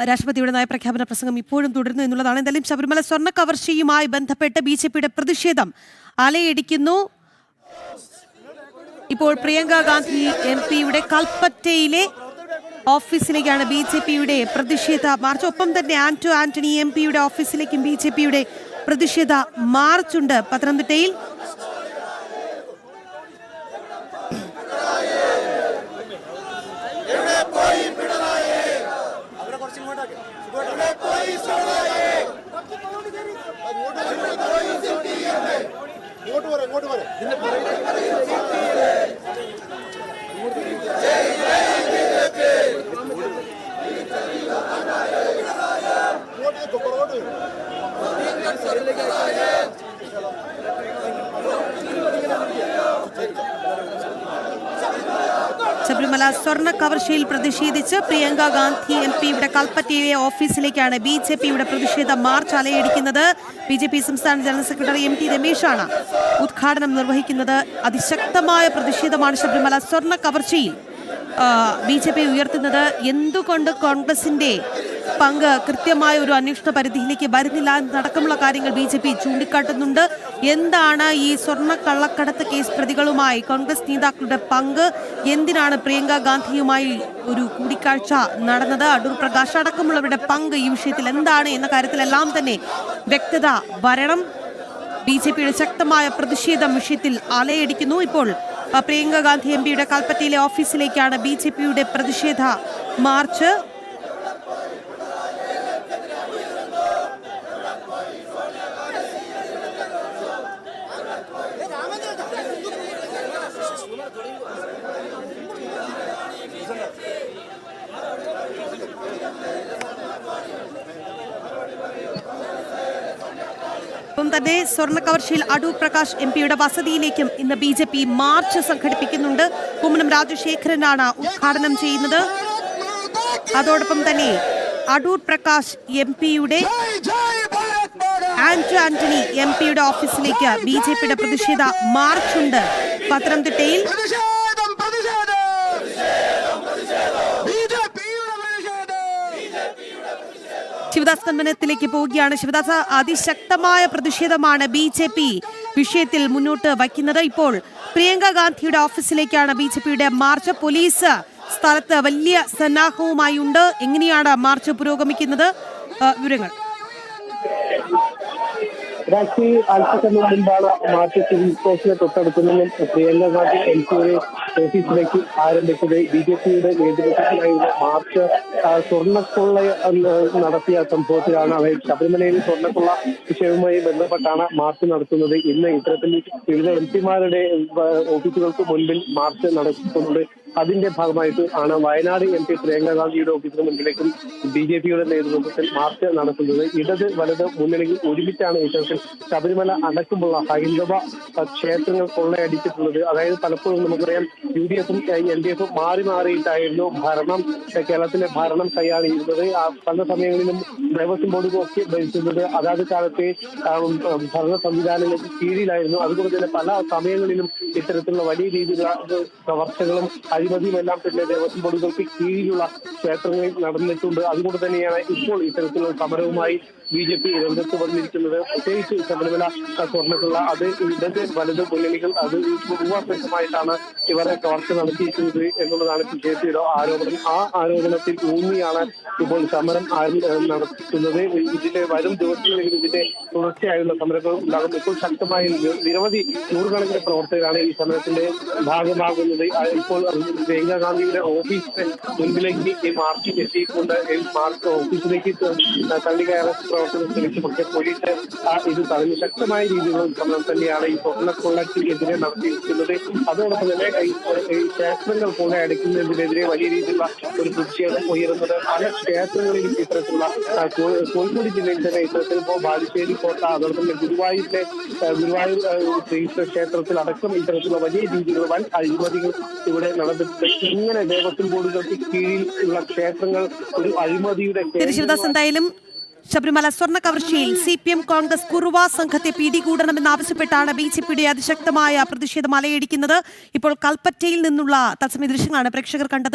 രാഷ്ട്രപതിയുടെ നയപ്രഖ്യാപന പ്രസംഗം ഇപ്പോഴും തുടരുന്നു എന്നുള്ളതാണ്. എന്തായാലും ശബരിമല സ്വർണ്ണ കവർച്ചയുമായി ബന്ധപ്പെട്ട് ബിജെപിയുടെ പ്രതിഷേധം അലയടിക്കുന്നു. ഇപ്പോൾ പ്രിയങ്ക ഗാന്ധി MP-യുടെ കൽപ്പറ്റയിലെ ഓഫീസിലേക്കാണ് ബിജെപിയുടെ പ്രതിഷേധ മാർച്ച്. ഒപ്പം തന്നെ ആന്റണി MP-യുടെ ഓഫീസിലേക്കും ബിജെപിയുടെ പ്രതിഷേധ മാർച്ചുണ്ട് പത്തനംതിട്ടയിൽ. ശബരിമല സ്വർണ്ണ കവർച്ചയിൽ പ്രതിഷേധിച്ച് പ്രിയങ്ക ഗാന്ധി MP-യുടെ കൽപ്പറ്റയിലെ ഓഫീസിലേക്കാണ് ബിജെപിയുടെ പ്രതിഷേധ മാർച്ച് അലയടിക്കുന്നത്. ബിജെപി സംസ്ഥാന ജനറൽ സെക്രട്ടറി MT രമേശാണ് ഉദ്ഘാടനം നിർവഹിക്കുന്നത്. അതിശക്തമായ പ്രതിഷേധമാണ് ശബരിമല സ്വർണ്ണ കവർച്ചയിൽ ബിജെപി ഉയർത്തുന്നത്. എന്തുകൊണ്ട് കോൺഗ്രസിന്റെ പങ്ക് കൃത്യമായ ഒരു അന്വേഷണ പരിധിയിലേക്ക് വരുന്നില്ല എന്നടക്കമുള്ള കാര്യങ്ങൾ ബിജെപി ചൂണ്ടിക്കാട്ടുന്നുണ്ട്. എന്താണ് ഈ സ്വർണ്ണ കള്ളക്കടത്ത് കേസ് പ്രതികളുമായി കോൺഗ്രസ് നേതാക്കളുടെ പങ്ക്? എന്തിനാണ് പ്രിയങ്ക ഗാന്ധിയുമായി ഒരു കൂടിക്കാഴ്ച നടന്നത്? അടൂർ പ്രകാശ് അടക്കമുള്ളവരുടെ പങ്ക് ഈ വിഷയത്തിൽ എന്താണ് എന്ന കാര്യത്തിലെല്ലാം തന്നെ വ്യക്തത വരണം. ബിജെപിയുടെ ശക്തമായ പ്രതിഷേധം വിഷയത്തിൽ അലയടിക്കുന്നു. ഇപ്പോൾ പ്രിയങ്ക ഗാന്ധി MP-യുടെ കൽപ്പറ്റയിലെ ഓഫീസിലേക്കാണ് ബിജെപിയുടെ പ്രതിഷേധ മാർച്ച്. ഒപ്പം തന്നെ സ്വർണ്ണ കവർച്ചയിൽ അടൂർ പ്രകാശ് MP-യുടെ വസതിയിലേക്കും ഇന്ന് ബിജെപി മാർച്ച് സംഘടിപ്പിക്കുന്നുണ്ട്. കുമ്മനം രാജശേഖരനാണ് ഉദ്ഘാടനം ചെയ്യുന്നത്. അതോടൊപ്പം തന്നെ അടൂർ പ്രകാശ് MP-യുടെ ആന്റണി MP-യുടെ ഓഫീസിലേക്ക് ബിജെപിയുടെ പ്രതിഷേധ മാർച്ചുണ്ട് പത്തനംതിട്ടയിൽ. ശിവദാസ് കന്മനത്തിലേക്ക് പോവുകയാണ്. ശിവദാസ്, അതിശക്തമായ പ്രതിഷേധമാണ് ബിജെപി വിഷയത്തിൽ മുന്നോട്ട് വയ്ക്കുന്നത്. ഇപ്പോൾ പ്രിയങ്ക ഗാന്ധിയുടെ ഓഫീസിലേക്കാണ് ബിജെപിയുടെ മാർച്ച്. പോലീസ് സ്ഥലത്ത് വലിയ സന്നാഹവുമായി ഉണ്ട്. എങ്ങനെയാണ് മാർച്ച് പുരോഗമിക്കുന്നത്? വിവരങ്ങൾ. അല്പസമയം മുൻപാണ് മാർച്ച് സിവിൽ സ്റ്റേഷന് തൊട്ടടുത്ത് നിന്നും പ്രിയങ്ക ഗാന്ധി MP-യുടെ ഓഫീസിലേക്ക് ആരംഭിച്ചത്. BJP-യുടെ നേതൃത്വത്തിലായുള്ള മാർച്ച് സ്വർണ്ണക്കൊള്ള നടത്തിയ സംഭവത്തിലാണ്. അവർ ശബരിമലയിൽ സ്വർണ്ണക്കൊള്ള വിഷയവുമായി ബന്ധപ്പെട്ടാണ് മാർച്ച് നടത്തുന്നത്. ഇന്ന് ഇത്തരത്തിൽ വിവിധ MP-മാരുടെ ഓഫീസുകൾക്ക് മുൻപിൽ മാർച്ച് നടത്തുന്നുണ്ട്. അതിന്റെ ഭാഗമായിട്ട് ആണ് വയനാട് MP പ്രിയങ്ക ഗാന്ധിയുടെ ഓഫീസിന് മുൻപിലേക്കും BJP-യുടെ നേതൃത്വത്തിൽ മാർച്ച് നടത്തുന്നത്. ഇടത് വലത് മുന്നണികൾ ഒരുമിച്ചാണ് ഇത്തരത്തിൽ ശബരിമല അടക്കമുള്ള ഹൈന്ദവ ക്ഷേത്രങ്ങൾ കൊള്ളയടിച്ചിട്ടുള്ളത്. അതായത് പലപ്പോഴും നമുക്കറിയാം UDF-ഉം LDF-ഉം മാറി മാറിയിട്ടായിരുന്നു കേരളത്തിലെ ഭരണം കൈയാളിയിരുന്നത്. പല സമയങ്ങളിലും ദേവസ്വം ബോർഡും ഒക്കെ ഭരിച്ചിരുന്നത് അതാത് കാലത്തെ ഭരണ സംവിധാനങ്ങൾക്ക് കീഴിലായിരുന്നു. അതുകൊണ്ട് തന്നെ പല സമയങ്ങളിലും ഇത്തരത്തിലുള്ള വലിയ രീതിയിലുള്ള കവർച്ചകളും അഴിമതിയും എല്ലാം തന്നെ ദേവസ്വം ബോർഡുകൾക്ക് കീഴിലുള്ള ക്ഷേത്രങ്ങളിൽ നടന്നിട്ടുണ്ട്. അതുകൊണ്ട് തന്നെയാണ് ഇപ്പോൾ ഇത്തരത്തിലുള്ള സമരവുമായി BJP രംഗത്ത് വന്നിരിക്കുന്നത്. പ്രത്യേകിച്ച് ശബരിമല സ്വർണ്ണക്കുള്ള അത് ഇടത് വലത് മുന്നണികൾ അത് പൂർവ്വപക്ഷമായിട്ടാണ് ഇവരെ കവർച്ച നടത്തിയിരിക്കുന്നത് എന്നുള്ളതാണ് BJP-യുടെ ആരോപണം. ആ ആരോപണത്തിൽ ഊന്നിയാണ് ഇപ്പോൾ സമരം നടത്തുന്നത്. ഇതിന്റെ വരും ദിവസങ്ങളിൽ ഇതിന്റെ തുടർച്ചയായുള്ള സമരങ്ങൾ ഉണ്ടാകും. ഇപ്പോൾ ശക്തമായ നിരവധി നൂറുകണക്കിന് പ്രവർത്തകരാണ് ഈ സമരത്തിന്റെ ഭാഗമാകുന്നത്. ഇപ്പോൾ പ്രിയങ്ക ഗാന്ധിയുടെ ഓഫീസിന് മുൻപിലേക്ക് ഈ മാർച്ച് എത്തിയിട്ടുണ്ട്. മാർച്ച് ഓഫീസിലേക്ക് തള്ളി കയറാൻ പ്രവർത്തനം ശ്രമിച്ചു. പക്ഷേ പോലീസ് ഇത് തടഞ്ഞു. ശക്തമായ രീതിയിലുള്ള സമരം തന്നെയാണ് ഈ സ്വർണ്ണക്കൊള്ളക്കെതിരെ നടത്തിയിരിക്കുന്നത്. അതോടൊപ്പം തന്നെ ഈ ക്ഷേത്രങ്ങൾ കൊള്ളയടിക്കുന്നതിനെതിരെ വലിയ രീതിയിലുള്ള ഒരു പ്രതിഷേധം ഉയരുന്നത്. പല ക്ഷേത്രങ്ങളിലും ഇത്തരത്തിലുള്ള കോഴിക്കോട് ജില്ലയിൽ തന്നെ ഇത്തരത്തിൽ ബാലുശ്ശേരി കോട്ട, അതോടൊപ്പം തന്നെ ഗുരുവായൂർ ക്ഷേത്രത്തിൽ അടക്കം ഇത്തരത്തിലുള്ള വലിയ രീതിയിലുള്ള വൻ അഴിമതികൾ ഇവിടെ നടന്നിട്ടുണ്ട്. ഇങ്ങനെ ദേവസ്വം ബോർഡുകൾക്ക് കീഴിൽ ഉള്ള ക്ഷേത്രങ്ങൾ ഒരു അഴിമതിയുടെ എന്തായാലും ശബരിമല സ്വർണ്ണ കവർച്ചയിൽ CPM കോൺഗ്രസ് കുറുവ സംഘത്തെ പിടികൂടണമെന്നാവശ്യപ്പെട്ടാണ് BJP-യുടെ അതിശക്തമായ പ്രതിഷേധം അലയടിക്കുന്നത്. ഇപ്പോൾ കൽപ്പറ്റയിൽ നിന്നുള്ള തത്സമയ ദൃശ്യങ്ങളാണ് പ്രേക്ഷകർ കണ്ടത്.